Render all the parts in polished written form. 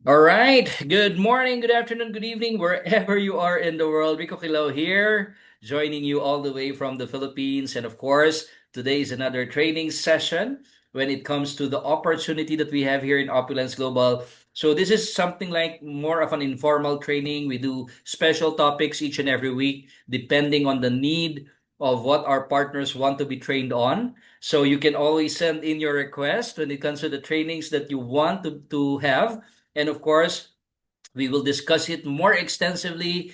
All right. Good morning, good afternoon, good evening, wherever you are in the world. Rico Kilo here, joining you all the way from the Philippines. And of course, today is another training session when it comes to the opportunity that we have here in Opulence Global. So this is something like more of an informal training. We do special topics each and every week, depending on the need of what our partners want to be trained on. So you can always send in your request when it comes to the trainings that you want to have, and of course, we will discuss it more extensively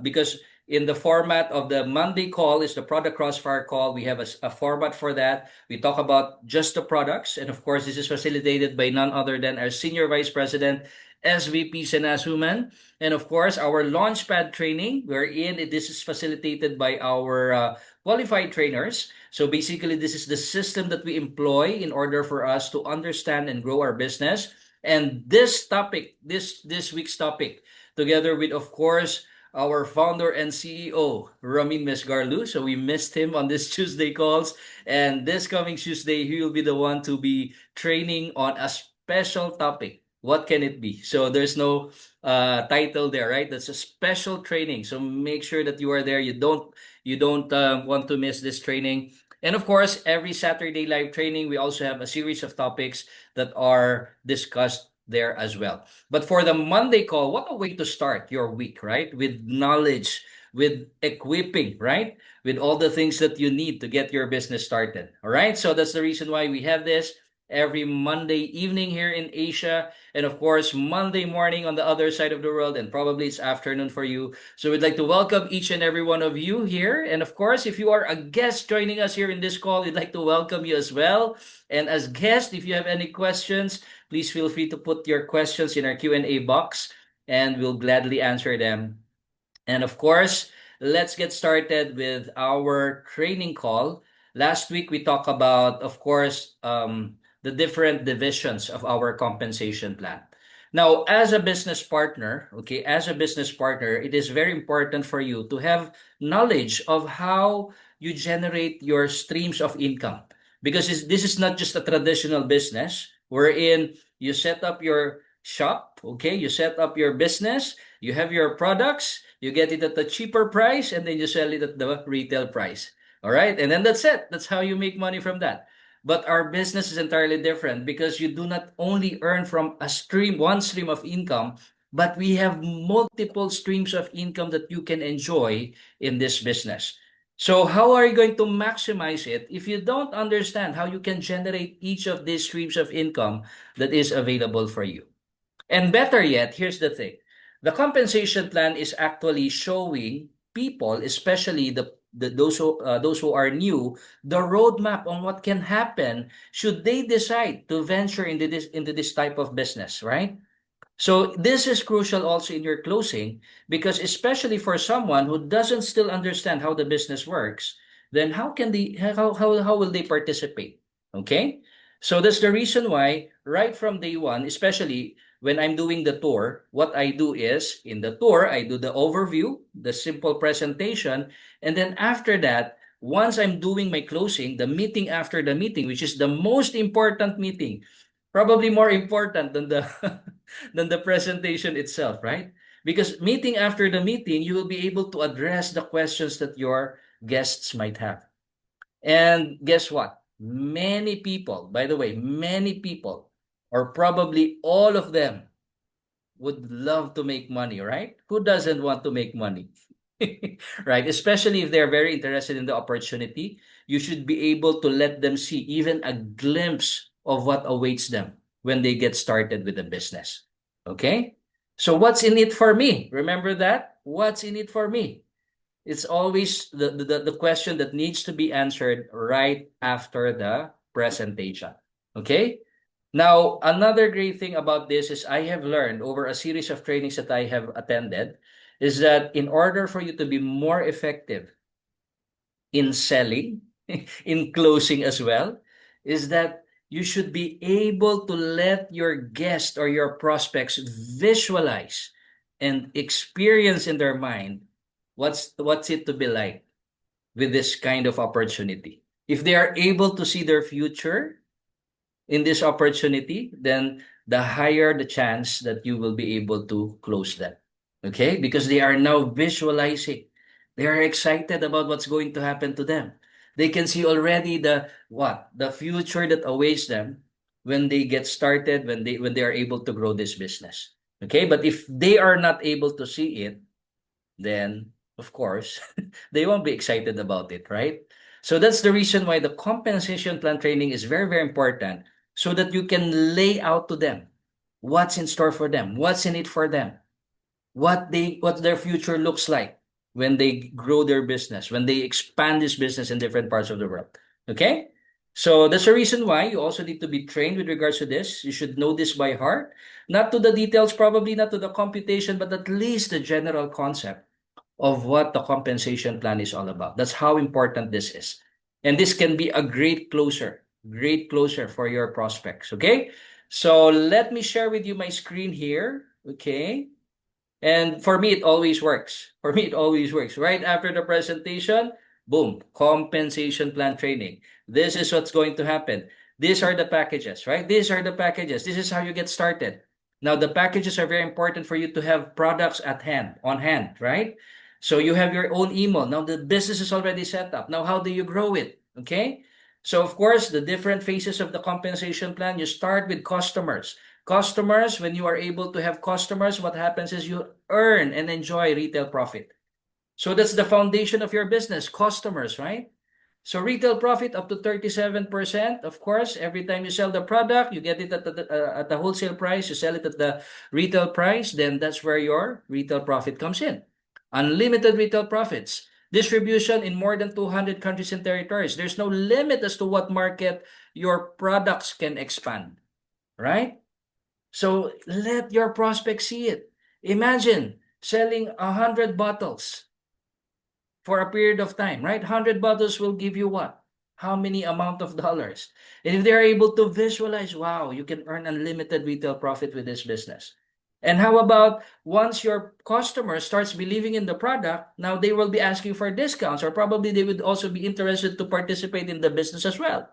because in the format of the Monday call is the product crossfire call. We have a format for that. We talk about just the products. And of course, this is facilitated by none other than our Senior Vice President, SVP Senas Human. And of course, our Launchpad training, wherein this is facilitated by our qualified trainers. So basically, this is the system that we employ in order for us to understand and grow our business. And this topic, this week's topic, together with, of course, our founder and CEO, Ramin Mesgarlu. So we missed him on this Tuesday calls. And this coming Tuesday, he will be the one to be training on a special topic. What can it be? So there's no title there, right? That's a special training. So make sure that you are there. You don't want to miss this training. And of course, every Saturday live training, we also have a series of topics that are discussed there as well. But for the Monday call, what a way to start your week, right? With knowledge, with equipping, right? With all the things that you need to get your business started. All right. So that's the reason why we have this every Monday evening here in Asia. And of course, Monday morning on the other side of the world. And probably it's afternoon for you. So we'd like to welcome each and every one of you here. And of course, if you are a guest joining us here in this call, we'd like to welcome you as well. And as guest, if you have any questions, please feel free to put your questions in our Q&A box and we'll gladly answer them. And of course, let's get started with our training call. Last week, we talked about, of course, the different divisions of our compensation plan. Now, as a business partner, okay, as a business partner, it is very important for you to have knowledge of how you generate your streams of income. Because this is not just a traditional business wherein you set up your shop, okay, you set up your business, you have your products, you get it at a cheaper price, and then you sell it at the retail price. All right. And then that's it. That's how you make money from that. But our business is entirely different because you do not only earn from one stream of income, but we have multiple streams of income that you can enjoy in this business. So, how are you going to maximize it if you don't understand how you can generate each of these streams of income that is available for you? And better yet, here's the thing. The compensation plan is actually showing people, especially those who are new, the roadmap on what can happen should they decide to venture into this type of business, right? So this is crucial also in your closing because especially for someone who doesn't still understand how the business works, then how will they participate? Okay? So that's the reason why right from day one, especially when I'm doing the tour, what I do is in the tour, I do the overview, the simple presentation, and then after that, once I'm doing my closing, the meeting after the meeting, which is the most important meeting, probably more important than the than the presentation itself, right? Because meeting after the meeting, you will be able to address the questions that your guests might have. And guess what? Many people, by the way, many people, or probably all of them, would love to make money, right? Who doesn't want to make money? Right? Especially if they're very interested in the opportunity, you should be able to let them see even a glimpse of what awaits them when they get started with the business. Okay? So what's in it for me? Remember that? What's in it for me? It's always the question that needs to be answered right after the presentation. Okay? Now, another great thing about this is I have learned over a series of trainings that I have attended is that in order for you to be more effective in selling, in closing as well, is that you should be able to let your guest or your prospects visualize and experience in their mind what's it to be like with this kind of opportunity. If they are able to see their future in this opportunity, then the higher the chance that you will be able to close them. Okay? Because they are now visualizing. They are excited about what's going to happen to them. They can see already the what? The future that awaits them when they get started, when they are able to grow this business. Okay? But if they are not able to see it, then of course they won't be excited about it, right? So that's the reason why the compensation plan training is very, very important, so that you can lay out to them what's in store for them, what's in it for them, what their future looks like when they grow their business, when they expand this business in different parts of the world. Okay? So that's the reason why you also need to be trained with regards to this. You should know this by heart. Not to the details, probably not to the computation, but at least the general concept of what the compensation plan is all about. That's how important this is. And this can be a great closer for your prospects. Okay? So let me share with you my screen here. Okay? And for me, it always works. For me, it always works. Right after the presentation, boom, compensation plan training. This is what's going to happen. These are the packages, right? These are the packages. This is how you get started. Now, the packages are very important for you to have products at hand, on hand, right? So you have your own email. Now, the business is already set up. Now, how do you grow it? Okay? So, of course, the different phases of the compensation plan, you start with customers. Customers, when you are able to have customers, what happens is you earn and enjoy retail profit. So that's the foundation of your business, customers, right? So retail profit up to 37%. Of course, every time you sell the product, you get it at the wholesale price, you sell it at the retail price, then that's where your retail profit comes in. Unlimited retail profits. Distribution in more than 200 countries and territories. There's no limit as to what market your products can expand, right? So let your prospects see it. Imagine selling 100 bottles for a period of time, right? 100 bottles will give you what? How many amount of dollars? And if they're able to visualize, wow, you can earn unlimited retail profit with this business. And how about once your customer starts believing in the product, now they will be asking for discounts, or probably they would also be interested to participate in the business as well.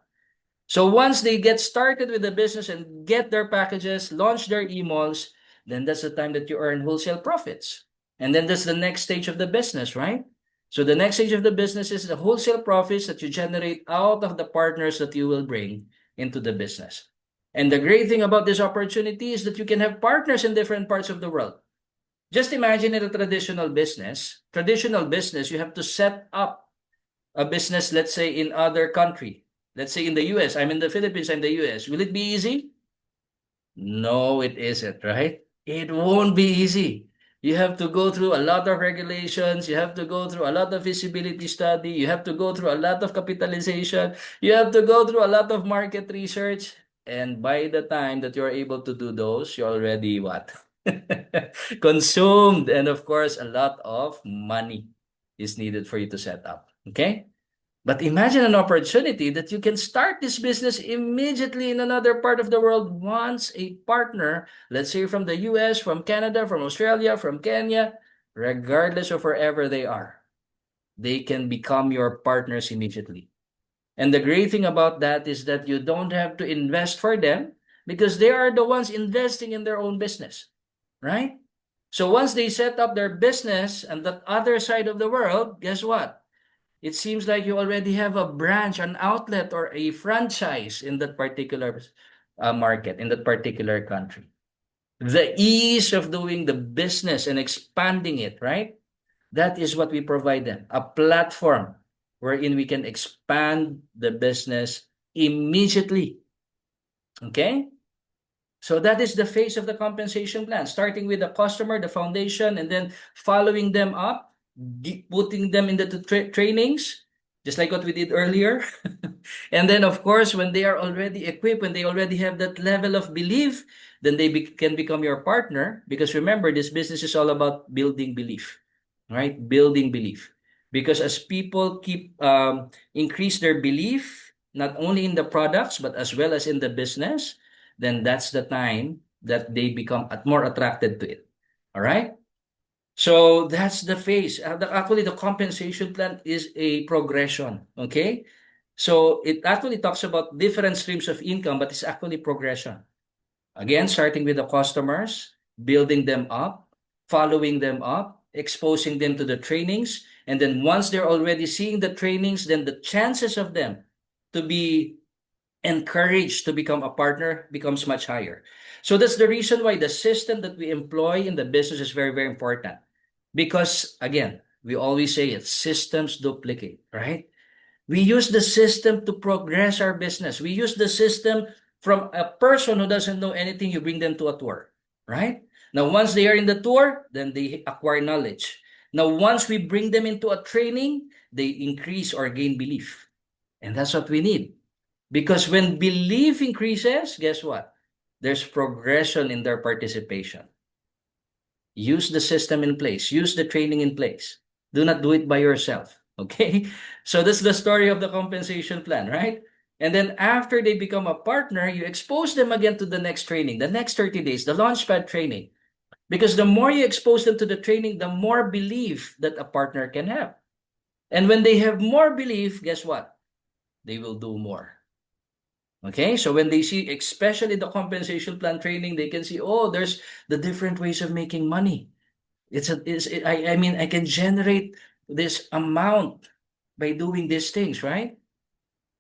So once they get started with the business and get their packages, launch their emails, then that's the time that you earn wholesale profits. And then that's the next stage of the business, right? So the next stage of the business is the wholesale profits that you generate out of the partners that you will bring into the business. And the great thing about this opportunity is that you can have partners in different parts of the world. Just imagine in a traditional business, you have to set up a business, let's say in other country. Let's say in the US, I'm in the Philippines, I'm in the US. Will it be easy? No, it isn't, right? It won't be easy. You have to go through a lot of regulations. You have to go through a lot of feasibility study. You have to go through a lot of capitalization. You have to go through a lot of market research. And by the time that you're able to do those, you're already what? Consumed. And of course, a lot of money is needed for you to set up. Okay? But imagine an opportunity that you can start this business immediately in another part of the world once a partner, let's say from the US, from Canada, from Australia, from Kenya, regardless of wherever they are, they can become your partners immediately. And the great thing about that is that you don't have to invest for them, because they are the ones investing in their own business, right? So once they set up their business on that other side of the world, guess what? It seems like you already have a branch, an outlet, or a franchise in that particular market, in that particular country. The ease of doing the business and expanding it, right? That is what we provide them, a platform wherein we can expand the business immediately. Okay? So that is the phase of the compensation plan, starting with the customer, the foundation, and then following them up, putting them in the trainings, just like what we did earlier. And then, of course, when they are already equipped, when they already have that level of belief, then they can become your partner. Because remember, this business is all about building belief, right? Building belief. Because as people keep increase their belief, not only in the products, but as well as in the business, then that's the time that they become more attracted to it. All right? So that's the phase. Actually, the compensation plan is a progression. Okay? So it actually talks about different streams of income, but it's actually progression. Again, starting with the customers, building them up, following them up, exposing them to the trainings. And then once they're already seeing the trainings, then the chances of them to be encouraged to become a partner becomes much higher. So that's the reason why the system that we employ in the business is very, very important. Because again, we always say it, systems duplicate, right? We use the system to progress our business. We use the system from a person who doesn't know anything, you bring them to a tour, right? Now, once they are in the tour, then they acquire knowledge. Now, once we bring them into a training, they increase or gain belief. And that's what we need. Because when belief increases, guess what? There's progression in their participation. Use the system in place, use the training in place. Do not do it by yourself. Okay. So that's the story of the compensation plan, right? And then after they become a partner, you expose them again to the next training, the next 30 days, the launchpad training. Because the more you expose them to the training, the more belief that a partner can have. And when they have more belief, guess what? They will do more. Okay, so when they see, especially the compensation plan training, they can see, oh, there's the different ways of making money. I mean, I can generate this amount by doing these things, right?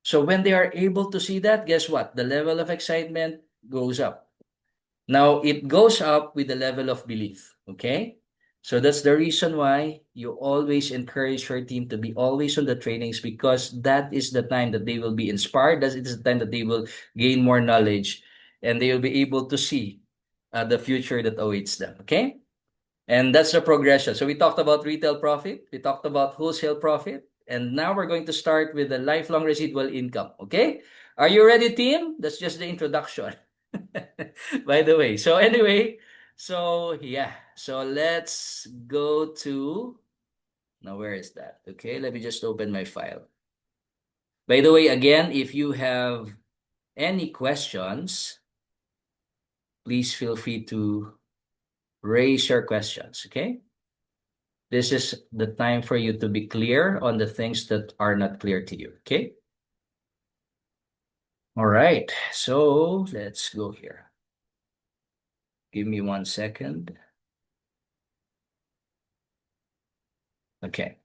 So when they are able to see that, guess what? The level of excitement goes up. Now it goes up with the level of belief. Okay. So that's the reason why you always encourage your team to be always on the trainings, because that is the time that they will be inspired. That is the time that they will gain more knowledge and they will be able to see the future that awaits them. Okay. And that's the progression. So we talked about retail profit, we talked about wholesale profit, and now we're going to start with the lifelong residual income. Okay? Are you ready, team? That's just the introduction. By the way. So anyway, so yeah. So let's go to now where is that? Okay, let me just open my file. By the way, again, if you have any questions, please feel free to raise your questions, okay? This is the time for you to be clear on the things that are not clear to you, okay? All right, so let's go here. Give me 1 second. Okay.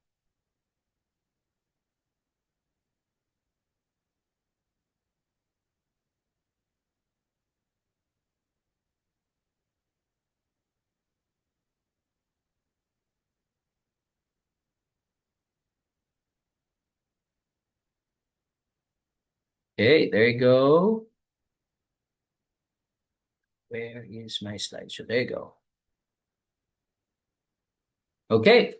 Okay, there you go. Where is my slideshow? There you go. Okay.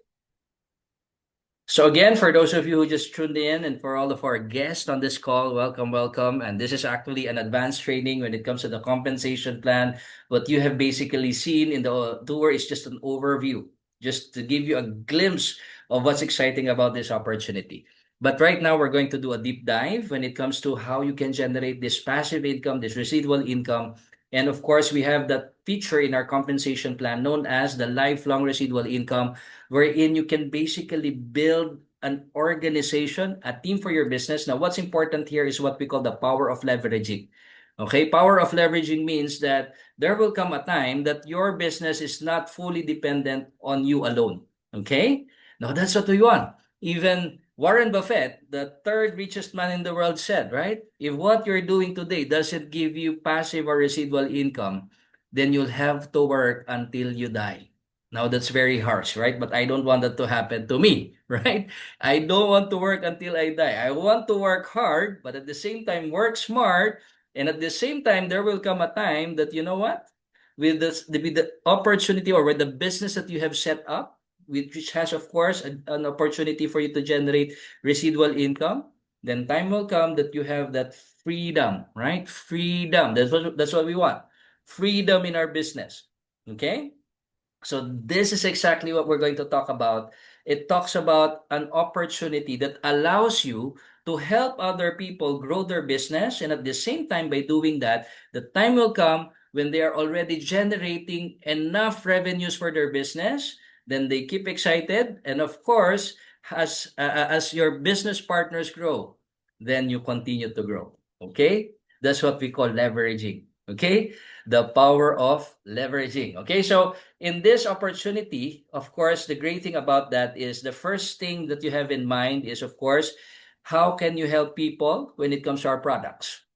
So again, for those of you who just tuned in and for all of our guests on this call, welcome, welcome. And this is actually an advanced training when it comes to the compensation plan. What you have basically seen in the tour is just an overview, just to give you a glimpse of what's exciting about this opportunity. But right now, we're going to do a deep dive when it comes to how you can generate this passive income, this residual income. And of course, we have that feature in our compensation plan known as the lifelong residual income, wherein you can basically build an organization, a team for your business. Now, what's important here is what we call the power of leveraging. Okay, power of leveraging means that there will come a time that your business is not fully dependent on you alone. Okay, now that's what we want. Even Warren Buffett, the third richest man in the world, said, right? If what you're doing today doesn't give you passive or residual income, then you'll have to work until you die. Now that's very harsh, right? But I don't want that to happen to me, right? I don't want to work until I die. I want to work hard, but at the same time, work smart. And at the same time, there will come a time that, you know what? With the opportunity or with the business that you have set up, which has, of course, an opportunity for you to generate residual income, then time will come that you have that freedom, right? Freedom. That's what we want. Freedom in our business. Okay? So this is exactly what we're going to talk about. It talks about an opportunity that allows you to help other people grow their business. And at the same time, by doing that, the time will come when they are already generating enough revenues for their business. Then they keep excited. And of course, as your business partners grow, then you continue to grow. Okay? That's what we call leveraging. Okay, the power of leveraging. Okay, so in this opportunity, of course, the great thing about that is the first thing that you have in mind is, of course, how can you help people when it comes to our products?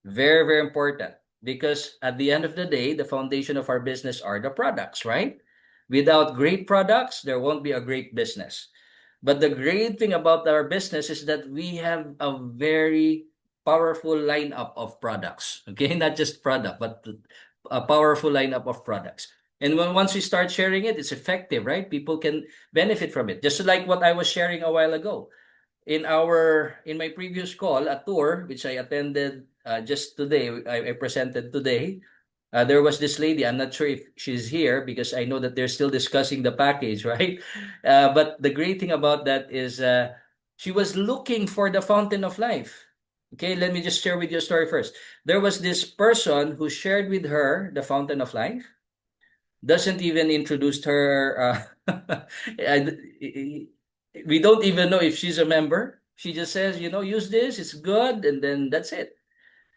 Very, very important, because at the end of the day, the foundation of our business are the products, right? Without great products, there won't be a great business. But the great thing about our business is that we have a very powerful lineup of products. Okay, not just product, but a powerful lineup of products. And once we start sharing it, it's effective, right? People can benefit from it. Just like what I was sharing a while ago in my previous call, a tour which I attended just today, I presented today. There was this lady. I'm not sure if she's here because I know that they're still discussing the package, right? But the great thing about that is she was looking for the fountain of life. Okay, let me just share with you a story first. There was this person who shared with her the fountain of life, doesn't even introduce her. We don't even know if she's a member. She just says, use this, it's good, and then that's it.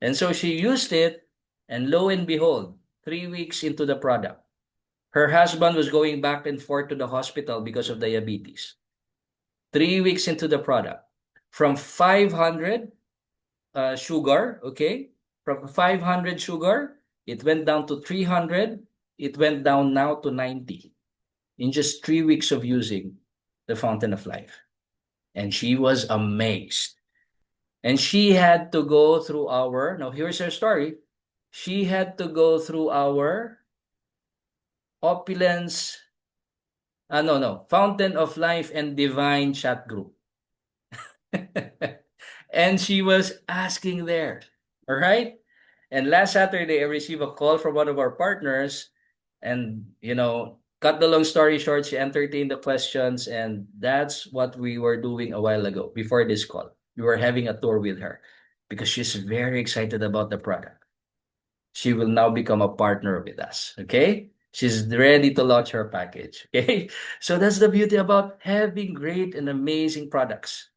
And so she used it, and lo and behold, 3 weeks into the product, her husband was going back and forth to the hospital because of diabetes. 3 weeks into the product, from 500 sugar, okay, from 500 sugar, it went down to 300, it went down now to 90 in just 3 weeks of using the Fountain of Life. And she was amazed. And she had to go through now here's her story. She had to go through our opulence, no, Fountain of Life and Divine chat group. And she was asking there. All right. And last Saturday, I received a call from one of our partners. And, cut the long story short, she entertained the questions. And that's what we were doing a while ago before this call. We were having a tour with her because she's very excited about the product. She will now become a partner with us. Okay. She's ready to launch her package. Okay. So that's the beauty about having great and amazing products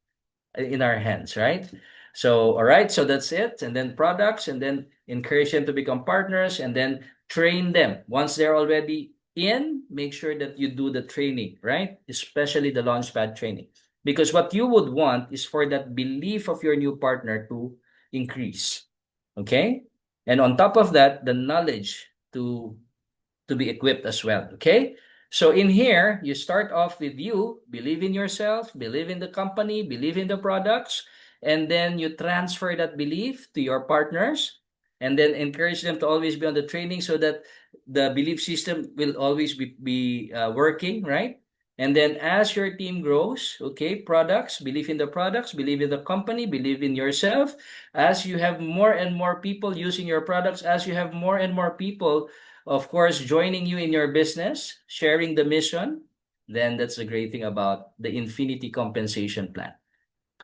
in our hands, right? So, all right, so that's it. And then products, and then encourage them to become partners, and then train them. Once they're already in, make sure that you do the training, right? Especially the launchpad training. Because what you would want is for that belief of your new partner to increase. Okay? And on top of that, the knowledge to be equipped as well. Okay? So in here, you start off with you, believe in yourself, believe in the company, believe in the products, and then you transfer that belief to your partners, and then encourage them to always be on the training so that the belief system will always be working, right? And then as your team grows, okay, products, believe in the products, believe in the company, believe in yourself. As you have more and more people using your products, as you have more and more people, of course, joining you in your business, sharing the mission, then that's the great thing about the Infinity Compensation Plan.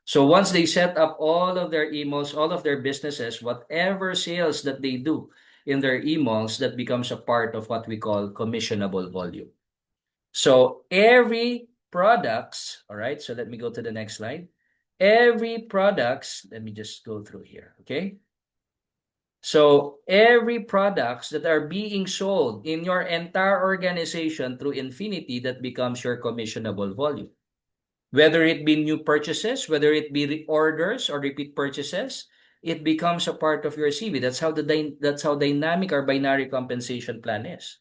So once they set up all of their emails, all of their businesses, whatever sales that they do in their emails, that becomes a part of what we call commissionable volume. So every products, all right, so let me go to the next slide. Every products, let me just go through here, okay? So every products that are being sold in your entire organization through Infinity, that becomes your commissionable volume. Whether it be new purchases, whether it be reorders or repeat purchases, it becomes a part of your CV. That's how dynamic our binary compensation plan is.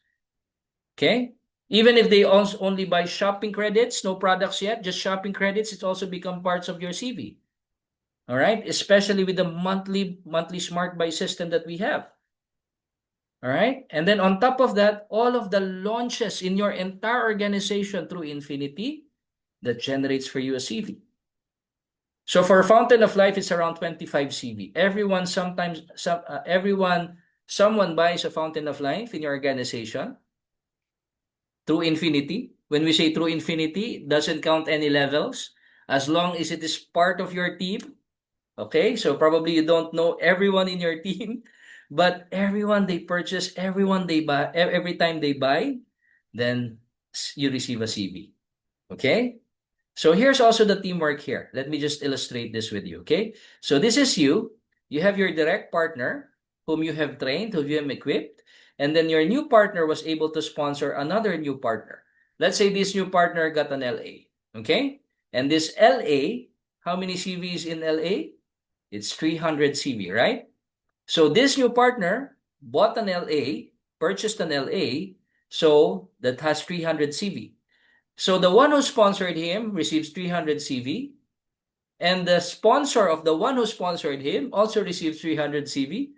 Okay? Even if they only buy shopping credits, no products yet, just shopping credits, it's also become parts of your CV. All right? Especially with the monthly Smart Buy system that we have. All right? And then on top of that, all of the launches in your entire organization through Infinity, that generates for you a CV. So for Fountain of Life, it's around 25 CV. Someone buys a Fountain of Life in your organization through Infinity. When we say through Infinity, it doesn't count any levels. As long as it is part of your team, okay? So probably you don't know everyone in your team, but everyone they purchase, everyone they buy, every time they buy, then you receive a CV, okay? So here's also the teamwork here. Let me just illustrate this with you, okay? So this is you. You have your direct partner. whom you have trained, whom you have equipped, and then your new partner was able to sponsor another new partner. Let's say this new partner got an LA, okay? And this LA, how many CVs in LA? It's 300 CV, right? So this new partner bought an LA, purchased an LA, so that has 300 CV. So the one who sponsored him receives 300 CV, and the sponsor of the one who sponsored him also receives 300 CV,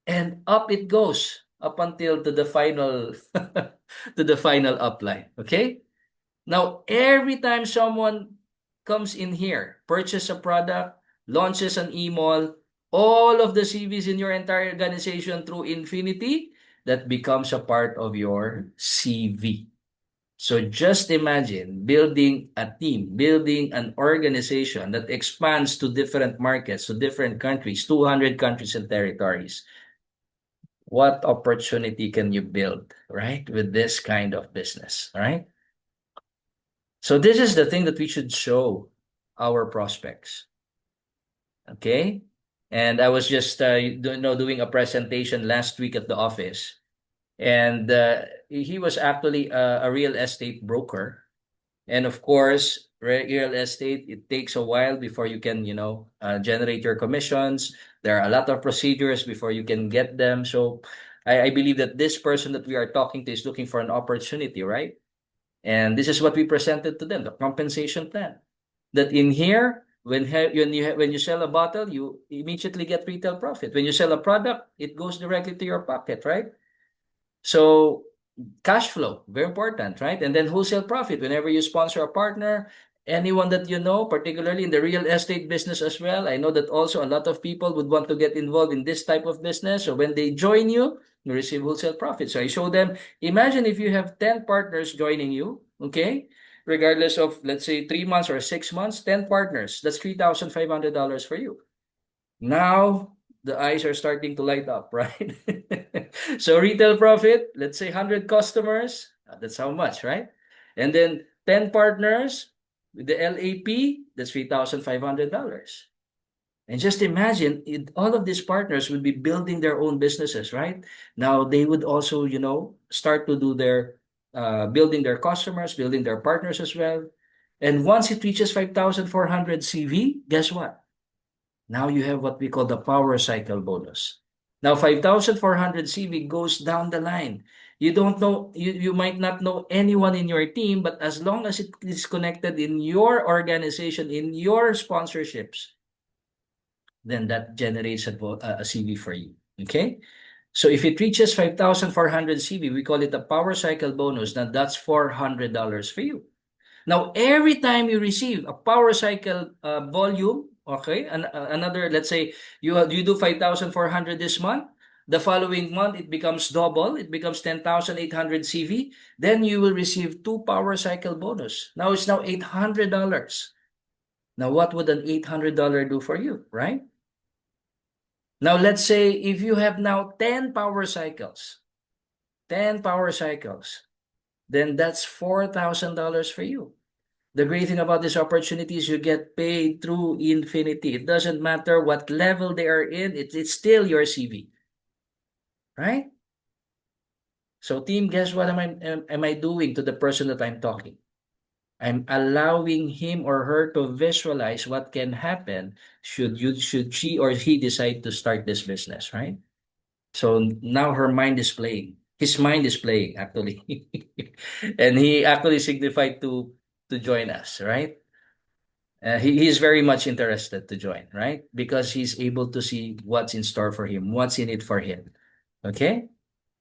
and up it goes up until to the final to the final upline. Okay? Now, every time someone comes in here, purchase a product, launches an email, all of the CVs in your entire organization through Infinity, that becomes a part of your CV. So just imagine building a team, building an organization that expands to different markets, to different countries, 200 countries and territories. What opportunity can you build, right, with this kind of business, right? So this is the thing that we should show our prospects. Okay? And I was just doing a presentation last week at the office, and he was actually a real estate broker. And of course, real estate, it takes a while before you can, generate your commissions. There are a lot of procedures before you can get them. So I believe that this person that we are talking to is looking for an opportunity, right? And this is what we presented to them, the compensation plan. That in here, when you sell a bottle, you immediately get retail profit. When you sell a product, it goes directly to your pocket, right? So cash flow, very important, right? And then wholesale profit. Whenever you sponsor a partner, anyone that you know, particularly in the real estate business as well, I know that also a lot of people would want to get involved in this type of business. So when they join you, you receive wholesale profit. So I show them, imagine if you have 10 partners joining you, okay? Regardless of, let's say, 3 months or 6 months, 10 partners, that's $3,500 for you. Now the eyes are starting to light up, right? So retail profit, let's say 100 customers, that's how much, right? And then 10 partners with the LAP, that's $3,500. And just imagine all of these partners would be building their own businesses, right? Now they would also, start to do their building their customers, building their partners as well. And once it reaches 5,400 CV, guess what? Now you have what we call the power cycle bonus. Now 5,400 CV goes down the line. You don't know, you might not know anyone in your team, but as long as it is connected in your organization, in your sponsorships, then that generates a CV for you. Okay? So if it reaches 5,400 CV, we call it a power cycle bonus. Now that's $400 for you. Now, every time you receive a power cycle volume, okay, and another, let's say you do 5,400 this month, the following month it becomes double, it becomes 10,800 CV, then you will receive 2 power cycle bonus. Now it's now $800. Now, what would an $800 do for you, right? Now, let's say if you have now 10 power cycles, 10 power cycles, then that's $4,000 for you. The great thing about this opportunity is you get paid through Infinity. It doesn't matter what level they are in, it's still your CV. Right? So team, guess what am I doing to the person that I'm talking? I'm allowing him or her to visualize what can happen should she or he decide to start this business, right? So now her mind is playing. His mind is playing actually. And he actually signified to join us, right? He's very much interested to join, right? Because he's able to see what's in store for him, what's in it for him. Okay?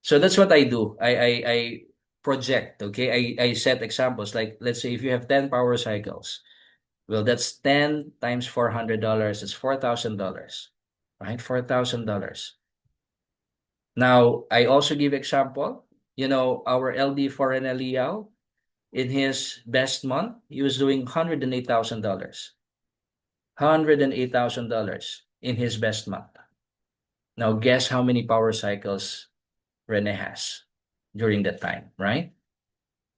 So that's what I do. I project, okay? I set examples. Like, let's say if you have 10 power cycles, well, that's 10 times $400. It's $4,000, right? $4,000. Now, I also give example. Our LD for an Eliao, in his best month, he was doing $108,000. $108,000 in his best month. Now, guess how many power cycles Rene has during that time, right?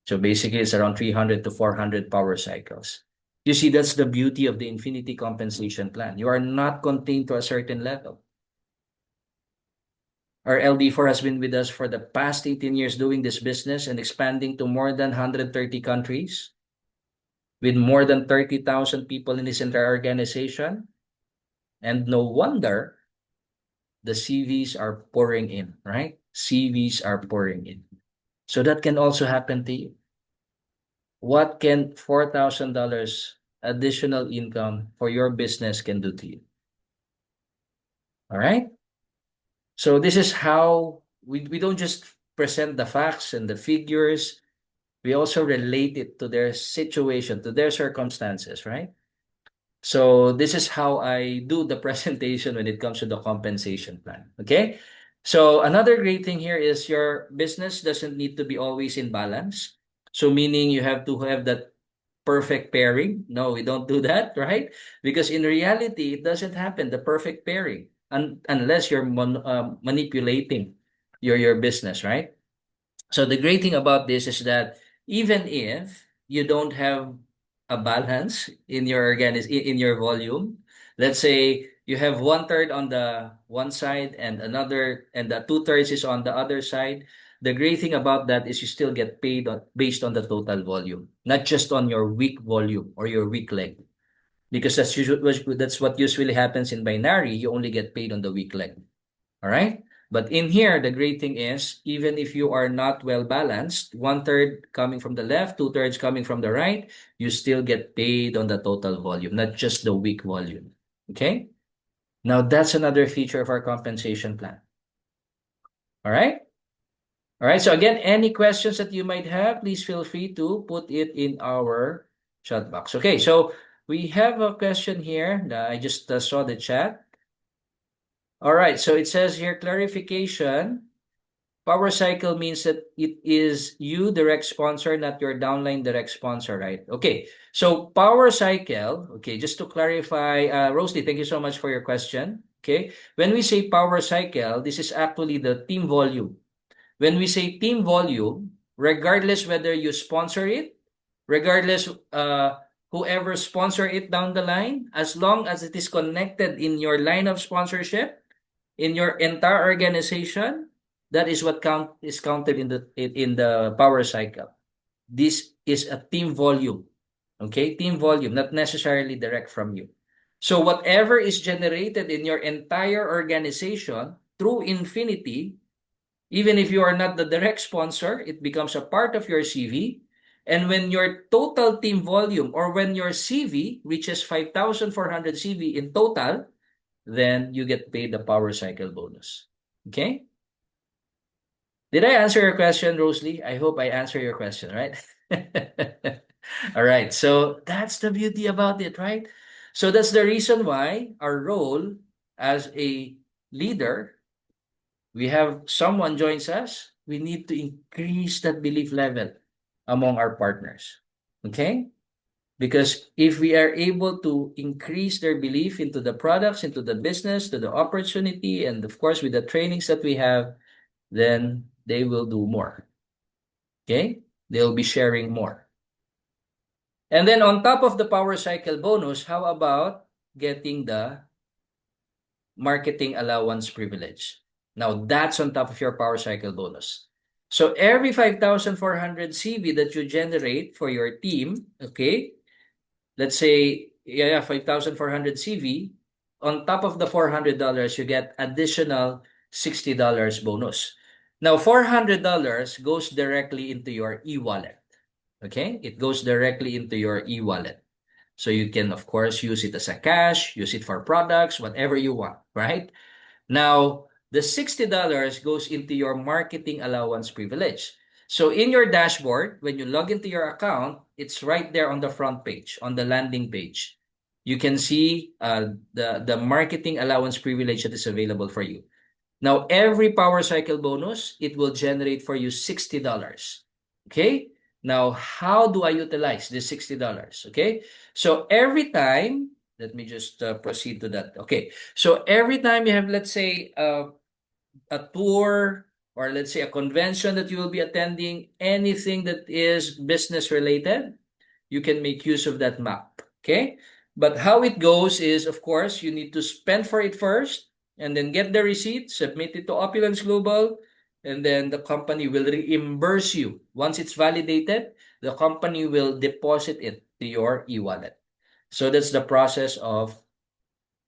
So basically, it's around 300 to 400 power cycles. You see, that's the beauty of the Infinity Compensation Plan. You are not contained to a certain level. Our LD4 has been with us for the past 18 years doing this business and expanding to more than 130 countries with more than 30,000 people in this entire organization. And no wonder the CVs are pouring in, right? CVs are pouring in. So that can also happen to you. What can $4,000 additional income for your business can do to you? All right? So this is how we don't just present the facts and the figures, we also relate it to their situation, to their circumstances, right? So this is how I do the presentation when it comes to the compensation plan. Okay. So another great thing here is your business doesn't need to be always in balance. So meaning you have to have that perfect pairing. No, we don't do that, right? Because in reality, it doesn't happen, the perfect pairing, unless you're manipulating your business, right? So the great thing about this is that even if you don't have a balance in your in your volume, let's say you have one third on the one side and another and the two thirds is on the other side. The great thing about that is you still get paid based on the total volume, not just on your weak volume or your weak leg. Because that's what usually happens in binary. You only get paid on the weak leg. All right. But in here, the great thing is, even if you are not well balanced, one third coming from the left, two thirds coming from the right, you still get paid on the total volume, not just the weak volume. Okay. Now that's another feature of our compensation plan. All right. All right. So again, any questions that you might have, please feel free to put it in our chat box. Okay. So we have a question here. I just saw the chat. All right. So it says here clarification. Power cycle means that it is you direct sponsor, not your downline direct sponsor, right? Okay. So power cycle, okay, just to clarify, Rosalie, thank you so much for your question. Okay. When we say power cycle, this is actually the team volume. When we say team volume, regardless whether you sponsor it, regardless whoever sponsor it down the line, as long as it is connected in your line of sponsorship, in your entire organization, that is what is counted in the power cycle. This is a team volume. Okay, team volume, not necessarily direct from you. So whatever is generated in your entire organization through Infinity, even if you are not the direct sponsor, it becomes a part of your CV. And when your total team volume or when your CV reaches 5,400 CV in total, then you get paid the power cycle bonus. Okay? Did I answer your question, Rosalie? I hope I answer your question, right? All right. So that's the beauty about it, right? So that's the reason why our role as a leader, we have someone joins us, we need to increase that belief level among our partners. Okay? Because if we are able to increase their belief into the products, into the business, to the opportunity, and of course with the trainings that we have, then they will do more. Okay? They'll be sharing more. And then on top of the power cycle bonus, how about getting the marketing allowance privilege? Now that's on top of your power cycle bonus. So every 5,400 CV that you generate for your team, okay, let's say, 5,400 CV, on top of the $400, you get additional $60 bonus. Now, $400 goes directly into your e-wallet. Okay? It goes directly into your e-wallet. So you can, of course, use it as a cash, use it for products, whatever you want, right? Now, the $60 goes into your marketing allowance privilege. So in your dashboard, when you log into your account, it's right there on the front page, on the landing page. You can see the marketing allowance privilege that is available for you. Now, every power cycle bonus, it will generate for you $60. Okay? Now, how do I utilize this $60? Okay? So every time, let me just proceed to that. Okay. So every time you have, let's say, a tour or let's say a convention that you will be attending, anything that is business related, you can make use of that map. Okay. But how it goes is, of course, you need to spend for it first. and then get the receipt, submit it to Opulence Global, and then the company will reimburse you. Once it's validated, the company will deposit it to your e-wallet. So that's the process of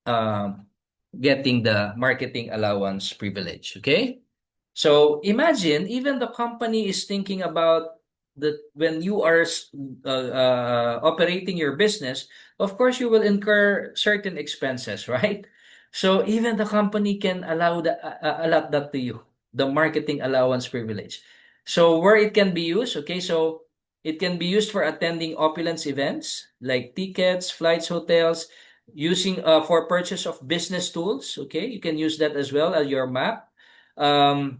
um, getting the marketing allowance privilege. Okay. So imagine even the company is thinking about that when you are operating your business, of course you will incur certain expenses, right? So even the company can allot that to you, the marketing allowance privilege. So where it can be used, okay, so it can be used for attending opulence events like tickets, flights, hotels, using for purchase of business tools. Okay, you can use that as well as your map. Um,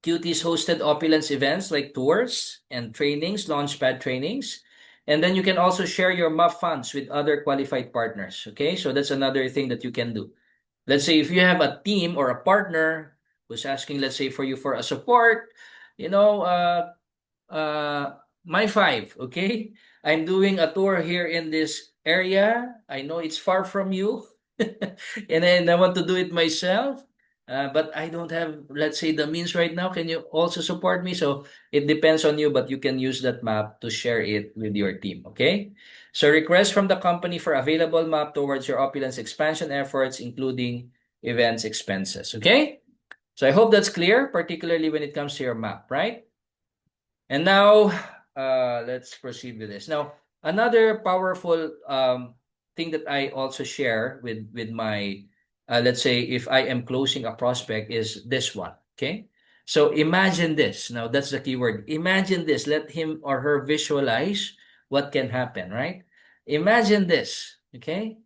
QT's hosted opulence events like tours and trainings, launchpad trainings. And then you can also share your MAP funds with other qualified partners. Okay, so that's another thing that you can do. Let's say if you have a team or a partner who's asking, let's say, for you for a support, you know, my five, okay? I'm doing a tour here in this area. I know it's far from you, and then I want to do it myself. But I don't have, let's say, the means right now. Can you also support me? So it depends on you, but you can use that map to share it with your team, okay? So request from the company for available map towards your opulence expansion efforts, including events expenses, okay? So I hope that's clear, particularly when it comes to your map, right? And now, let's proceed with this. Now, another powerful thing that I also share with my, let's say, if I am closing a prospect, is this one. Okay. So imagine this. Now, that's the key word. Imagine this. Let him or her visualize what can happen, right? Imagine this. Okay.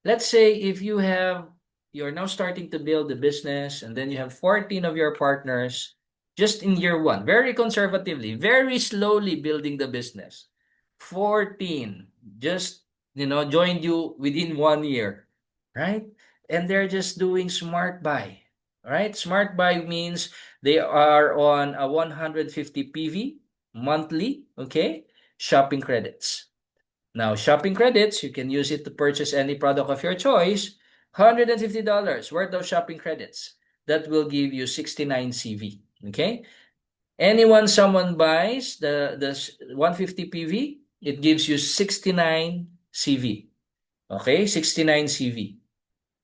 Let's say if you're now starting to build the business and then you have 14 of your partners just in year one, very conservatively, very slowly building the business. 14 just, joined you within 1 year, right? And they're just doing smart buy, right? Smart buy means they are on a 150 PV monthly, okay? Shopping credits. Now, shopping credits, you can use it to purchase any product of your choice. $150 worth of shopping credits. That will give you 69 CV. Okay? Someone buys the 150 PV, it gives you 69 CV. Okay? 69 CV.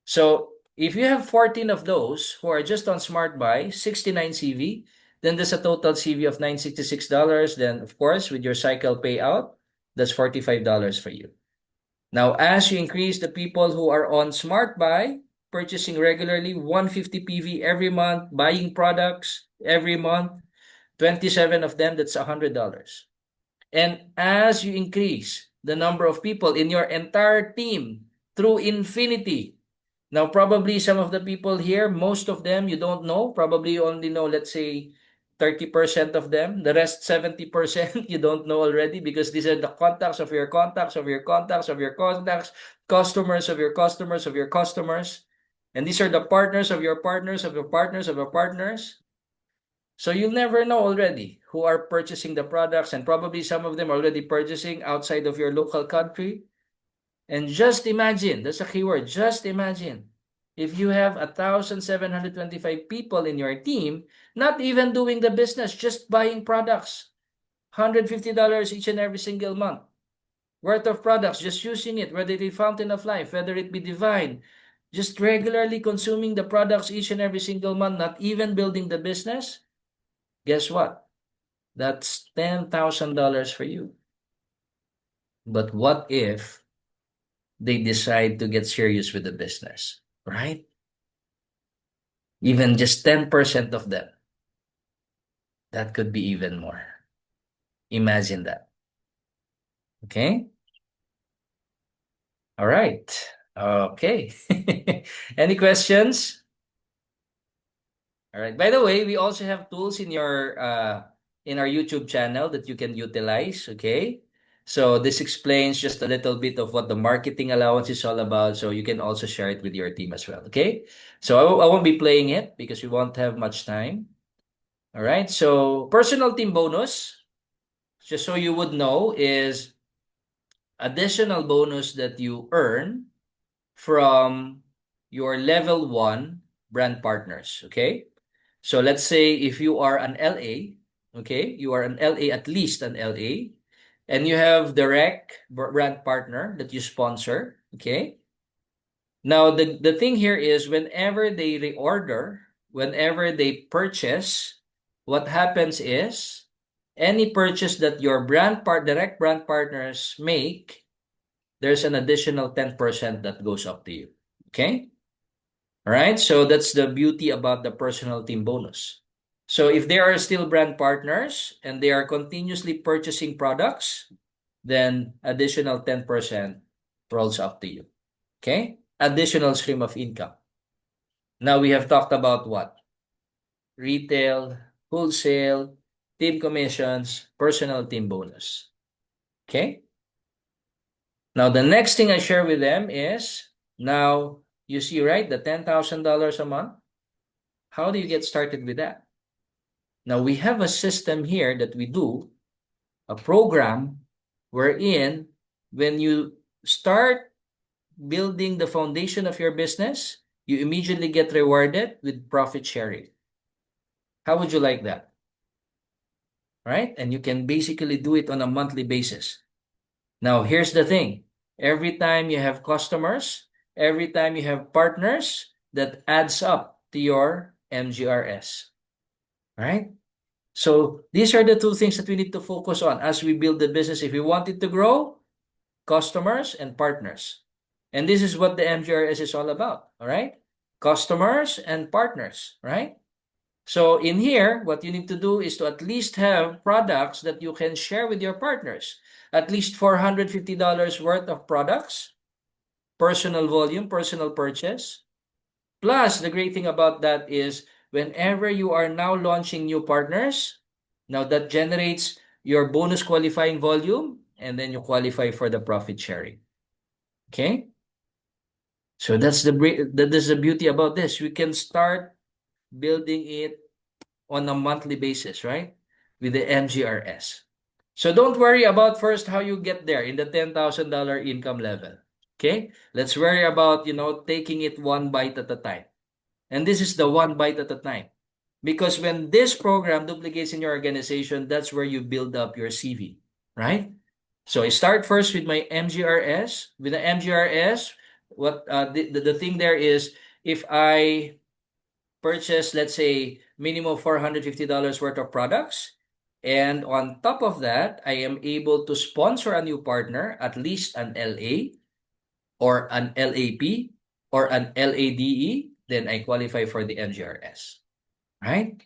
So, if you have 14 of those who are just on Smart Buy, 69 CV, then there's a total CV of $966. Then, of course, with your cycle payout, that's $45 for you. Now, as you increase the people who are on Smart Buy, purchasing regularly 150 PV every month, buying products every month, 27 of them, that's $100. And as you increase the number of people in your entire team through infinity, now probably some of the people here, most of them you don't know, probably you only know, let's say, 30% of them. The rest 70% you don't know already, because these are the contacts of your contacts of your contacts of your contacts, customers of your customers of your customers. And these are the partners of your partners of your partners of your partners. So you'll never know already who are purchasing the products, and probably some of them are already purchasing outside of your local country. And just imagine, that's a keyword, just imagine, if you have 1,725 people in your team, not even doing the business, just buying products, $150 each and every single month worth of products, just using it, whether it be Fountain of Life, whether it be Divine, just regularly consuming the products each and every single month, not even building the business. Guess what? That's $10,000 for you. But what if they decide to get serious with the business, right? Even just 10% of them, that could be even more. Imagine that. Okay? All right. Okay. Any questions? All right. By the way, we also have tools in our YouTube channel that you can utilize, okay? So this explains just a little bit of what the marketing allowance is all about, so you can also share it with your team as well, okay? So I won't be playing it because we won't have much time. All right. So personal team bonus, just so you would know, is additional bonus that you earn from your level 1 brand partners, okay? So let's say if you are an LA, okay, you are an LA, at least an LA, and you have direct brand partner that you sponsor, okay? Now, the thing here is whenever they reorder, whenever they purchase, what happens is any purchase that your direct brand partners make, there's an additional 10% that goes up to you. Okay? All right? So that's the beauty about the personal team bonus. So if they are still brand partners and they are continuously purchasing products, then additional 10% rolls up to you. Okay? Additional stream of income. Now we have talked about what? Retail, wholesale, team commissions, personal team bonus. Okay? Now the next thing I share with them is, now you see, right, the $10,000 a month. How do you get started with that? Now we have a system here that we do, a program wherein when you start building the foundation of your business, you immediately get rewarded with profit sharing. How would you like that? Right? And you can basically do it on a monthly basis. Now, here's the thing. Every time you have customers, every time you have partners, that adds up to your MGRS. Right? So these are the two things that we need to focus on as we build the business. If we want it to grow, customers and partners. And this is what the MGRS is all about. All right? Customers and partners. Right? So in here, what you need to do is to at least have products that you can share with your partners. At least $450 worth of products, personal volume, personal purchase. Plus, the great thing about that is whenever you are now launching new partners, now that generates your bonus qualifying volume, and then you qualify for the profit sharing. Okay? So that's the beauty about this. We can start building it on a monthly basis, right? With the MGRS. So don't worry about first how you get there in the $10,000 income level. Okay? Let's worry about, taking it one bite at a time. And this is the one bite at a time. Because when this program duplicates in your organization, that's where you build up your CV, right? So I start first with my MGRS. With the MGRS, what the thing there is, if I purchase, let's say, minimum $450 worth of products, and on top of that, I am able to sponsor a new partner, at least an LA or an LAP or an LADE, then I qualify for the MGRS, right?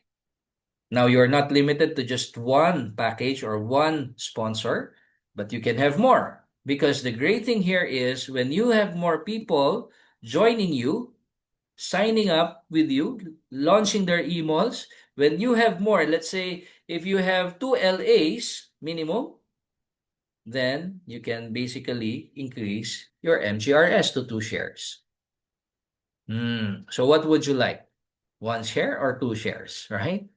Now, you're not limited to just one package or one sponsor, but you can have more. Because the great thing here is when you have more people joining you, signing up with you, launching their emails, when you have more, let's say if you have 2 LAs minimum, then you can basically increase your MGRS to 2 shares. So what would you like? 1 share or 2 shares, right?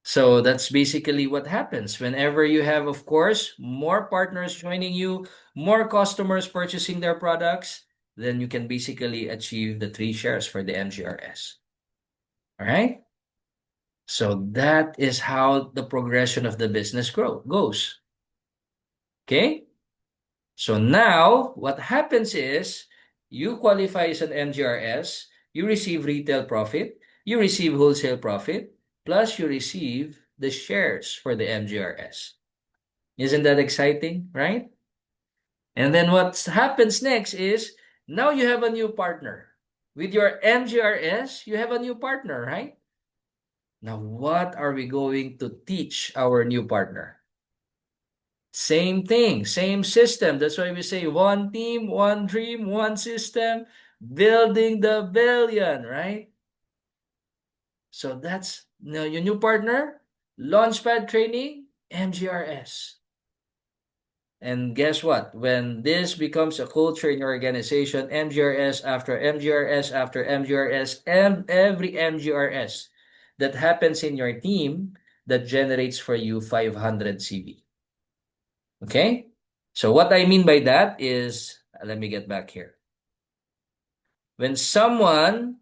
So that's basically what happens whenever you have, of course, more partners joining you, more customers purchasing their products, then you can basically achieve the 3 shares for the MGRS. All right? So that is how the progression of the business goes. Okay? So now what happens is you qualify as an MGRS, you receive retail profit, you receive wholesale profit, plus you receive the shares for the MGRS. Isn't that exciting, right? And then what happens next is now you have a new partner. With your MGRS, you have a new partner, right? Now, what are we going to teach our new partner? Same thing, same system. That's why we say one team, one dream, one system, building the billion, right? So that's your new partner, Launchpad Training, MGRS. And guess what? When this becomes a culture in your organization, MGRS after MGRS after MGRS, and every MGRS that happens in your team, that generates for you 500 CV. Okay? So what I mean by that is, let me get back here. When someone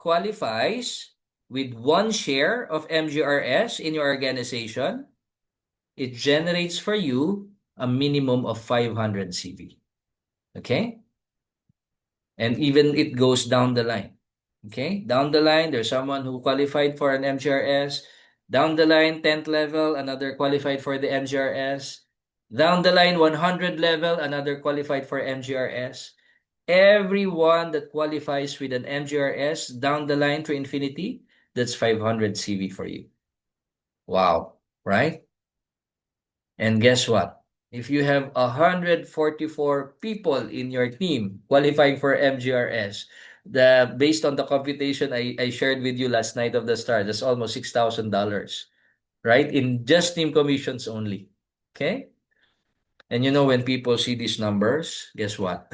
qualifies with 1 share of MGRS in your organization, it generates for you a minimum of 500 CV. Okay? And even it goes down the line. Okay? Down the line, there's someone who qualified for an MGRS. Down the line, 10th level, another qualified for the MGRS. Down the line, 100 level, another qualified for MGRS. Everyone that qualifies with an MGRS down the line to infinity, that's 500 CV for you. Wow, right? And guess what? If you have 144 people in your team qualifying for MGRS, based on the computation I shared with you last night of the stars, that's almost $6,000, right? In just team commissions only. Okay? And you know when people see these numbers, guess what?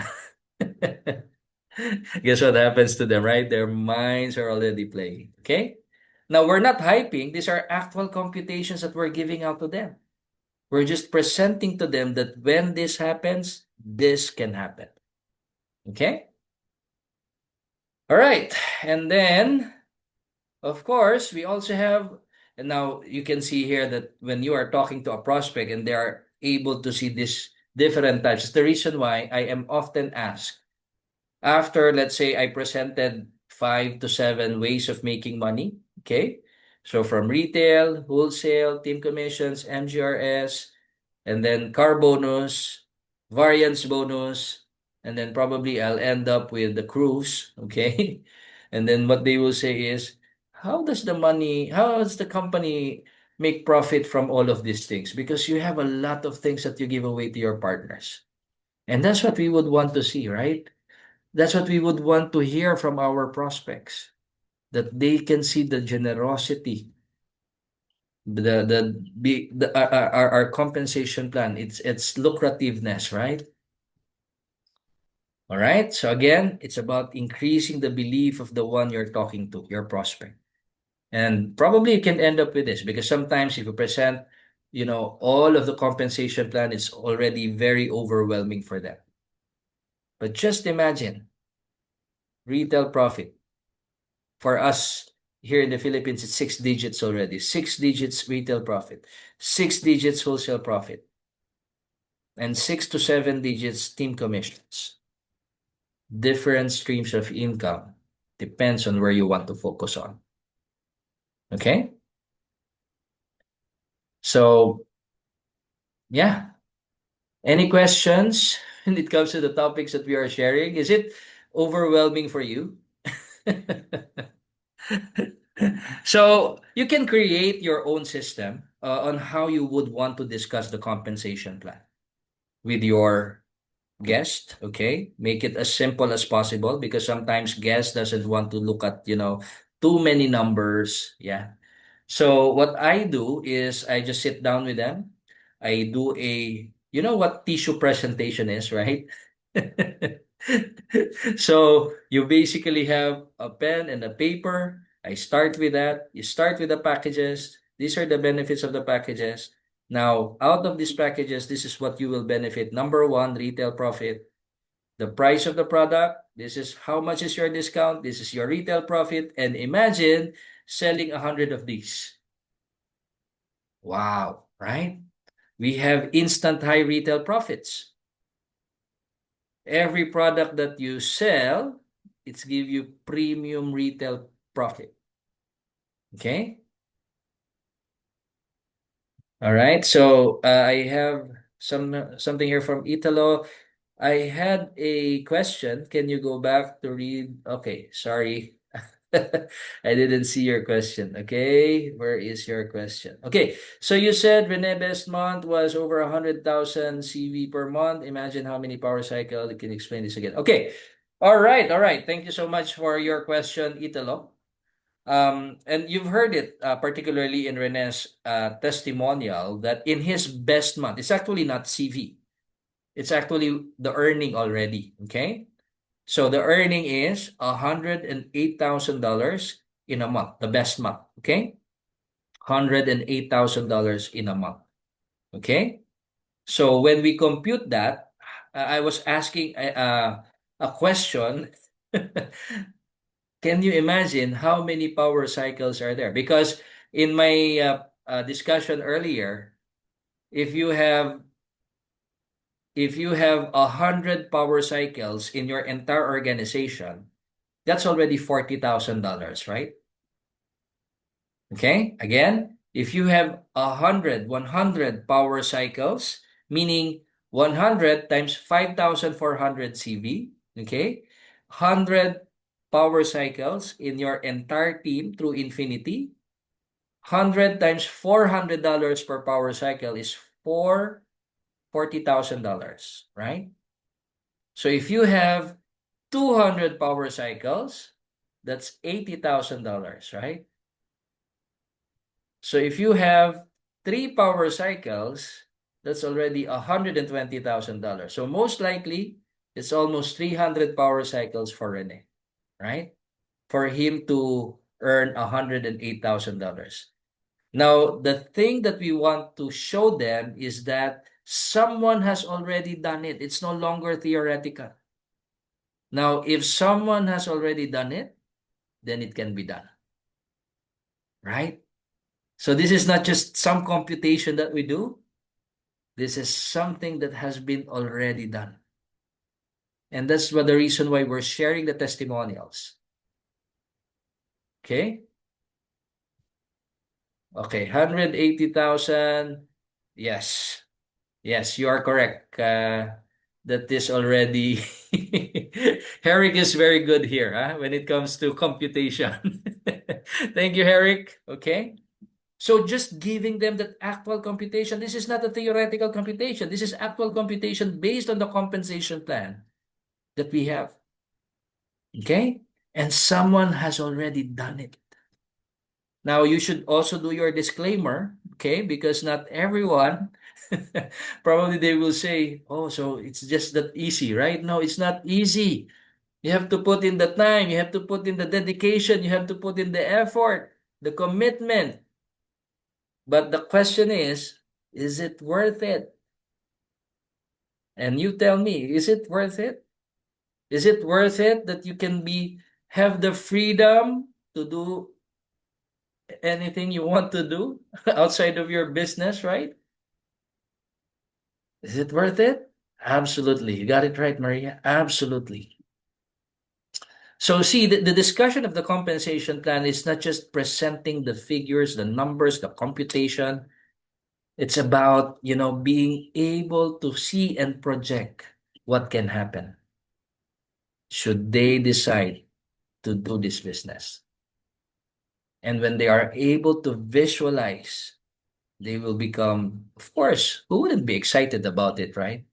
Guess what happens to them, right? Their minds are already playing. Okay? Now we're not hyping, these are actual computations that we're giving out to them. We're just presenting to them that when this happens, this can happen. Okay? All right. And then, of course, we also have, and now you can see here that when you are talking to a prospect and they are able to see this different types, it's the reason why I am often asked after, let's say, I presented 5 to 7 ways of making money. Okay? So from retail, wholesale, team commissions, MGRS, and then car bonus, variance bonus, and then probably I'll end up with the cruise, okay? And then what they will say is, how does the company make profit from all of these things? Because you have a lot of things that you give away to your partners. And that's what we would want to see, right? That's what we would want to hear from our prospects, that they can see the generosity, our compensation plan, it's lucrativeness, right? All right, so again, it's about increasing the belief of the one you're talking to, your prospect. And probably you can end up with this because sometimes if you present, all of the compensation plan, it's already very overwhelming for them. But just imagine retail profit for us here in the Philippines, it's 6 digits already. 6 digits retail profit, 6 digits wholesale profit, and 6 to 7 digits team commissions. Different streams of income depends on where you want to focus on. Okay? So, yeah. Any questions when it comes to the topics that we are sharing? Is it overwhelming for you? So, you can create your own system on how you would want to discuss the compensation plan with your guest. Okay, make it as simple as possible because sometimes guest doesn't want to look at too many numbers. Yeah, so what I do is I just sit down with them. I do what tissue presentation is, right? So you basically have a pen and a paper. I start with that. You start with the packages. These are the benefits of the packages. Now, out of these packages, this is what you will benefit. Number one, retail profit. The price of the product. This is how much is your discount. This is your retail profit. And imagine selling 100 of these. Wow, right? We have instant high retail profits. Every product that you sell, it's give you premium retail profit. Okay? All right. So I have something here from Italo. I had a question. Can you go back to read? Okay, sorry. I didn't see your question. Okay, where is your question? Okay, so you said Rene best month was over 100,000 CV per month. Imagine how many power cycle. You can explain this again. Okay, all right, all right. Thank you so much for your question, Italo. And you've heard it, particularly in Rene's testimonial, that in his best month, it's actually not CV. It's actually the earning already. Okay. So the earning is $108,000 in a month, the best month. Okay. $108,000 in a month. Okay. So when we compute that, I was asking a question Can you imagine how many power cycles are there? Because in my discussion earlier, if you have if you have 100 power cycles in your entire organization, that's already $40,000, right? Okay, again, if you have 100 power cycles, meaning 100 times 5,400 CV, okay, 100 power cycles in your entire team through infinity, 100 times $400 per power cycle is $40,000, right? So if you have 200 power cycles, that's $80,000, right? So if you have 3 power cycles, that's already $120,000. So most likely, it's almost 300 power cycles for Rene, right? For him to earn $108,000. Now, the thing that we want to show them is that someone has already done it. It's no longer theoretical. Now, if someone has already done it, then it can be done, right? So this is not just some computation that we do. This is something that has been already done. And that's what the reason why we're sharing the testimonials. Okay? Okay, 180,000. Yes. Yes, you are correct. That is already Herrick is very good here, when it comes to computation. Thank you, Herrick. Okay. So just giving them that actual computation. This is not a theoretical computation. This is actual computation based on the compensation plan that we have. Okay? And someone has already done it. Now, you should also do your disclaimer, okay? Because not everyone, probably they will say, oh, so it's just that easy, right? No, it's not easy. You have to put in the time, you have to put in the dedication, you have to put in the effort, the commitment. But the question is it worth it? And you tell me, is it worth it? Is it worth it that you can have the freedom to do anything you want to do outside of your business, right? Is it worth it? Absolutely. You got it right, Maria. Absolutely. So see, the discussion of the compensation plan is not just presenting the figures, the numbers, the computation. It's about, being able to see and project what can happen should they decide to do this business. And when they are able to visualize, they will become, of course, who wouldn't be excited about it, right?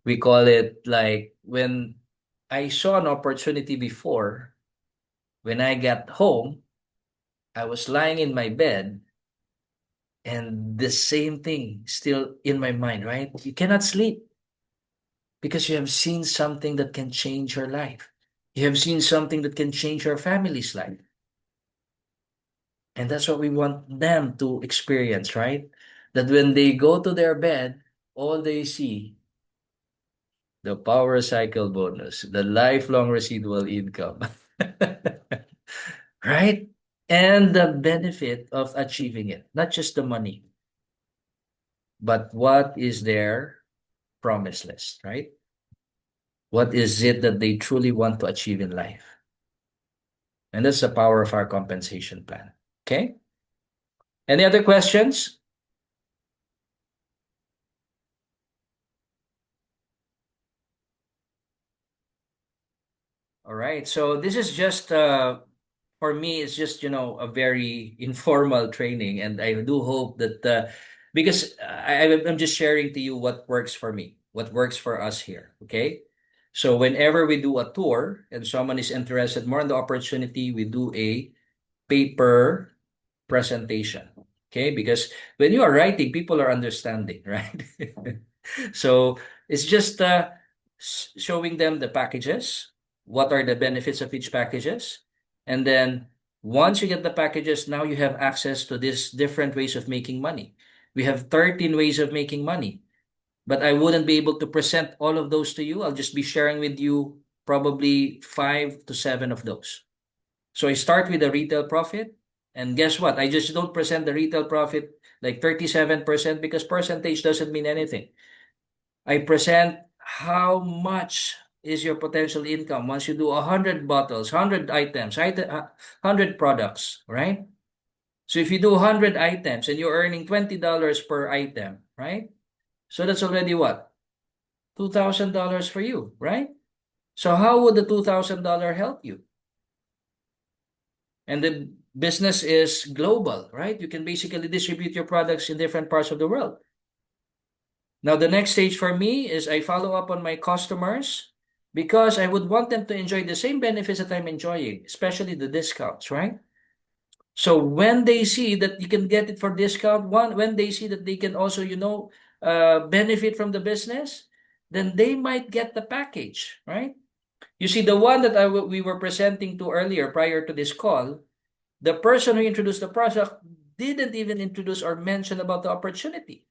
We call it like when I saw an opportunity before, when I got home, I was lying in my bed and the same thing still in my mind, right? You cannot sleep because you have seen something that can change your life. You have seen something that can change your family's life. And that's what we want them to experience, right? That when they go to their bed, all they see, the power cycle bonus, the lifelong residual income, right? And the benefit of achieving it, not just the money, but what is their promise list, right? What is it that they truly want to achieve in life? And that's the power of our compensation plan. Okay? Any other questions? All right. So this is just for me, it's just, a very informal training. And I do hope that because I'm just sharing to you what works for me, what works for us here. Okay. So whenever we do a tour and someone is interested more in the opportunity, we do a paper presentation. Okay, because when you are writing, people are understanding, right? So it's just showing them the packages, what are the benefits of each packages, and then once you get the packages, now you have access to these different ways of making money. We have 13 ways of making money, but I wouldn't be able to present all of those to you. I'll just be sharing with you probably 5 to 7 of those. So I start with the retail profit, and guess what? I just don't present the retail profit like 37% because percentage doesn't mean anything. I present how much is your potential income once you do 100 bottles, 100 items, 100 products, right? So if you do 100 items and you're earning $20 per item, right? So that's already what? $2,000 for you, right? So how would the $2,000 help you? And the business is global, right? You can basically distribute your products in different parts of the world. Now, the next stage for me is I follow up on my customers because I would want them to enjoy the same benefits that I'm enjoying, especially the discounts, right? So when they see that you can get it for discount, when they see that they can also, benefit from the business, then they might get the package, right? You see, the one that we were presenting to earlier prior to this call, the person who introduced the product didn't even introduce or mention about the opportunity.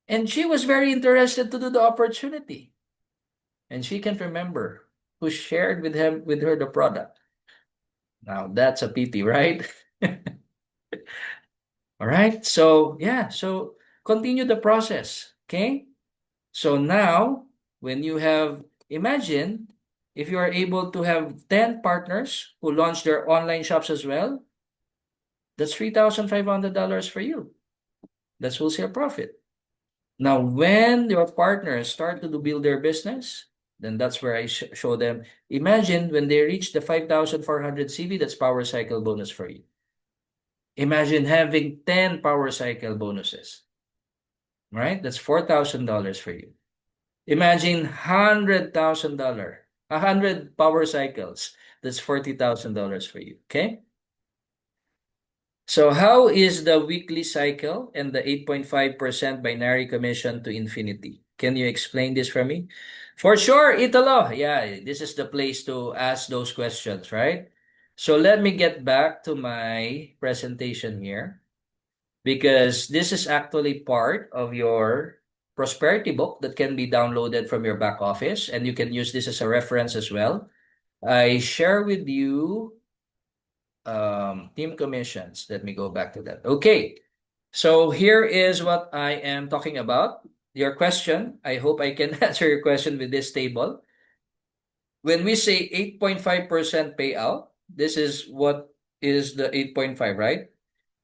And she was very interested to do the opportunity. And she can't remember who shared with her the product. Now that's a pity, right? All right. So yeah, so continue the process. Okay. So now when you have imagine if you are able to have 10 partners who launch their online shops as well, that's $3,500 for you. That's wholesale profit. Now, when your partners start to build their business, then that's where I show them. Imagine when they reach the 5,400 CV, that's power cycle bonus for you. Imagine having 10 power cycle bonuses, right? That's $4,000 for you. Imagine $100,000, 100 power cycles. That's $40,000 for you. Okay. So how is the weekly cycle and the 8.5% binary commission to infinity? Can you explain this for me? For sure, Italo. Yeah, this is the place to ask those questions, right? So let me get back to my presentation here because this is actually part of your prosperity book that can be downloaded from your back office and you can use this as a reference as well. I share with you team commissions. Let me go back to that. Okay. So here is what I am talking about. Your question. I hope I can answer your question with this table. When we say 8.5% payout, this is what is the 8.5, right?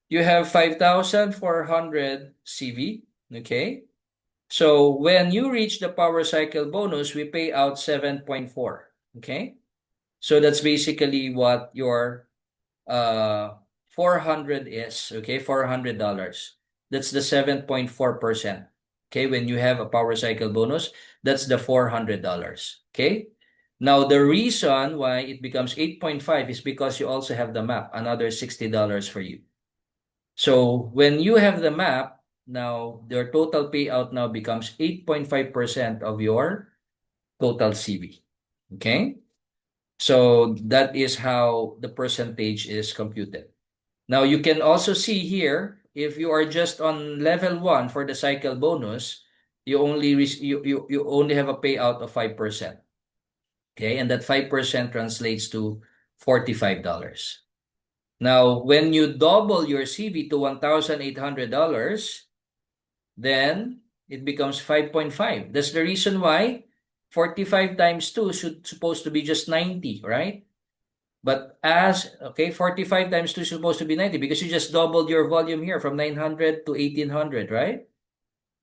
You have 5,400 CV. Okay. So when you reach the power cycle bonus, we pay out 7.4. Okay. So that's basically what your 400 is, okay, $400. That's the 7.4%. Okay, when you have a power cycle bonus, that's the $400. Okay. Now the reason why it becomes 8.5 is because you also have the map, another $60 for you. So when you have the map, now your total payout now becomes 8.5% of your total CV. Okay. So that is how the percentage is computed. Now you can also see here, if you are just on level 1 for the cycle bonus, you only have a payout of 5%. Okay, and that 5% translates to $45. Now, when you double your CV to $1,800, then it becomes 5.5. That's the reason why 45 times 2 should supposed to be just 90, right? But 45 times 2 is supposed to be 90 because you just doubled your volume here from 900 to 1800, right?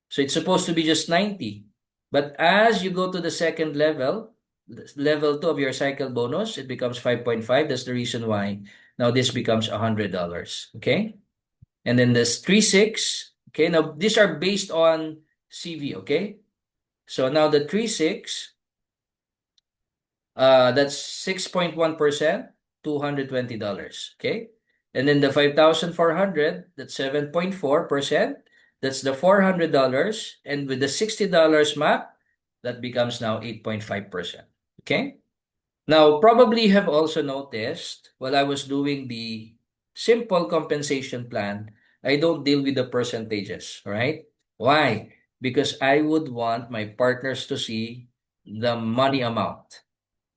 So it's supposed to be just 90. But as you go to the second level, level 2 of your cycle bonus, it becomes 5.5. That's the reason why now this becomes $100, okay? And then this 3.6, okay? Now these are based on CV, okay? So now the 3.6, that's 6.1%, $220, okay? And then the 5,400, that's 7.4%. That's the $400. And with the $60 map, that becomes now 8.5%, okay? Now, probably you have also noticed while I was doing the simple compensation plan, I don't deal with the percentages, right? Why? Because I would want my partners to see the money amount.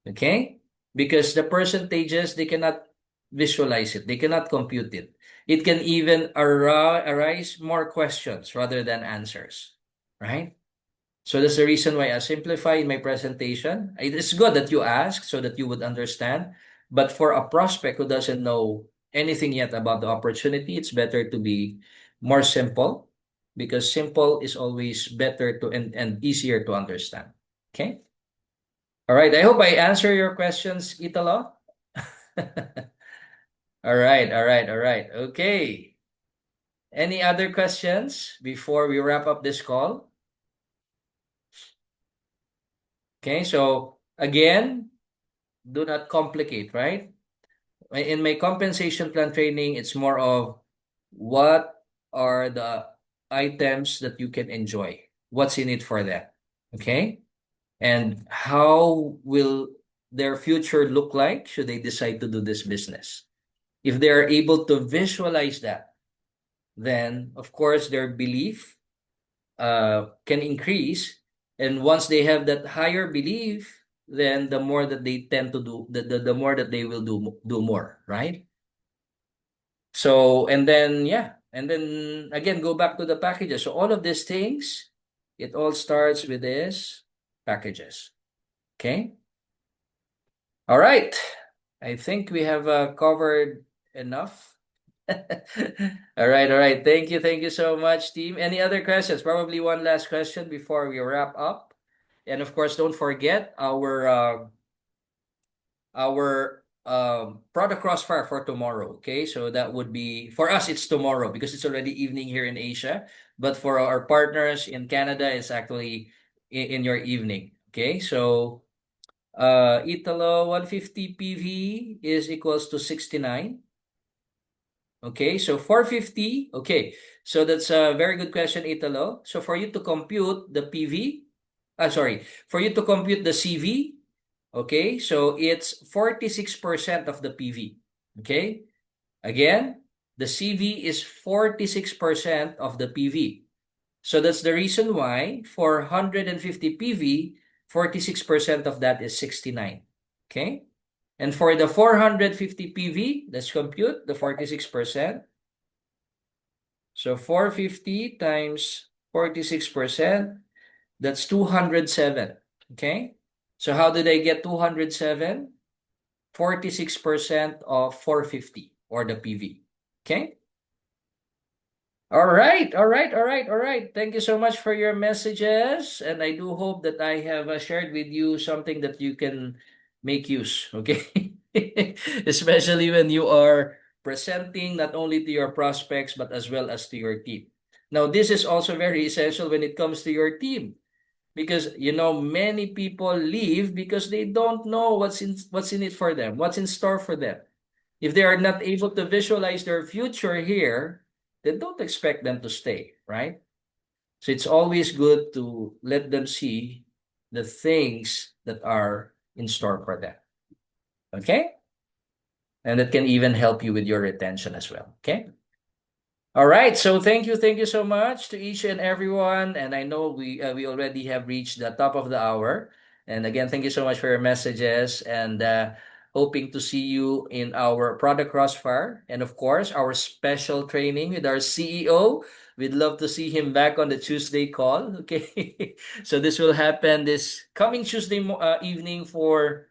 Okay? Because the percentages, they cannot visualize it, they cannot compute it. It can even arise more questions rather than answers, right? So that's the reason why I simplify in my presentation. It is good that you ask so that you would understand. But for a prospect who doesn't know anything yet about the opportunity, it's better to be more simple because simple is always better to and easier to understand. Okay? All right. I hope I answer your questions, Italo. All right, all right, all right. Okay. Any other questions before we wrap up this call? Okay, so again, do not complicate, right? In my compensation plan training, it's more of what are the items that you can enjoy? What's in it for them? Okay? And how will their future look like should they decide to do this business? If they are able to visualize that, then of course their belief can increase. And once they have that higher belief, then the more that they tend to do, the more that they will do more, right? So, and then, yeah, and then again, go back to the packages. So all of these things, it all starts with this packages. Okay. All right. I think we have covered enough. All right, all right. Thank you so much, team. Any other questions? Probably one last question before we wrap up. And of course, don't forget our product crossfire for tomorrow. Okay, so that would be for us. It's tomorrow because it's already evening here in Asia. But for our partners in Canada, it's actually in your evening. Okay, so Italo 150 PV is equals to 69. Okay, so 450. Okay, so that's a very good question, Italo. So for you to compute the PV, sorry, for you to compute the CV, okay, so it's 46% of the PV. Okay, again, the CV is 46% of the PV. So that's the reason why for 150 PV, 46% of that is 69. Okay, and for the 450 PV, let's compute the 46%. So 450 times 46%, that's 207. Okay? So how did I get 207? 46% of 450 or the PV. Okay? All right, all right, all right, all right. Thank you so much for your messages. And I do hope that I have shared with you something that you can make use, okay? Especially when you are presenting not only to your prospects, but as well as to your team. Now, this is also very essential when it comes to your team because many people leave because they don't know what's in it for them, what's in store for them. If they are not able to visualize their future here, then don't expect them to stay, right? So it's always good to let them see the things that are in store for them. Okay? And that can even help you with your retention as well. Okay? All right. So thank you so much to each and everyone. And I know we already have reached the top of the hour. And again, thank you so much for your messages and hoping to see you in our product crossfire and of course our special training with our CEO. We'd love to see him back on the Tuesday call. Okay. So this will happen this coming Tuesday evening for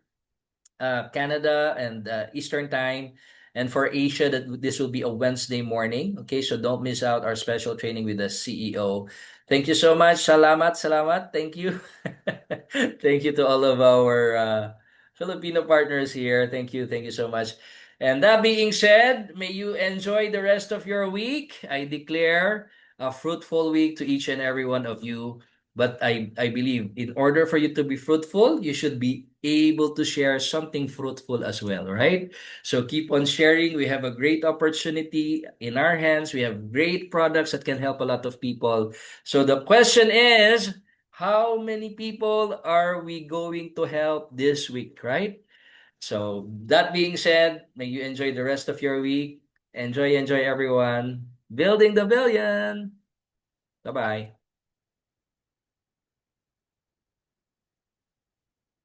Canada and Eastern time. And for Asia, that this will be a Wednesday morning. Okay, so don't miss out our special training with the CEO. Thank you so much. Salamat, salamat. Thank you. Thank you to all of our Filipino partners here. Thank you so much. And that being said, may you enjoy the rest of your week. I declare a fruitful week to each and every one of you. But I believe in order for you to be fruitful, you should be able to share something fruitful as well, right? So keep on sharing. We have a great opportunity in our hands. We have great products that can help a lot of people. So the question is, how many people are we going to help this week, right? So that being said, may you enjoy the rest of your week. Enjoy, enjoy everyone. Building the billion. Bye-bye.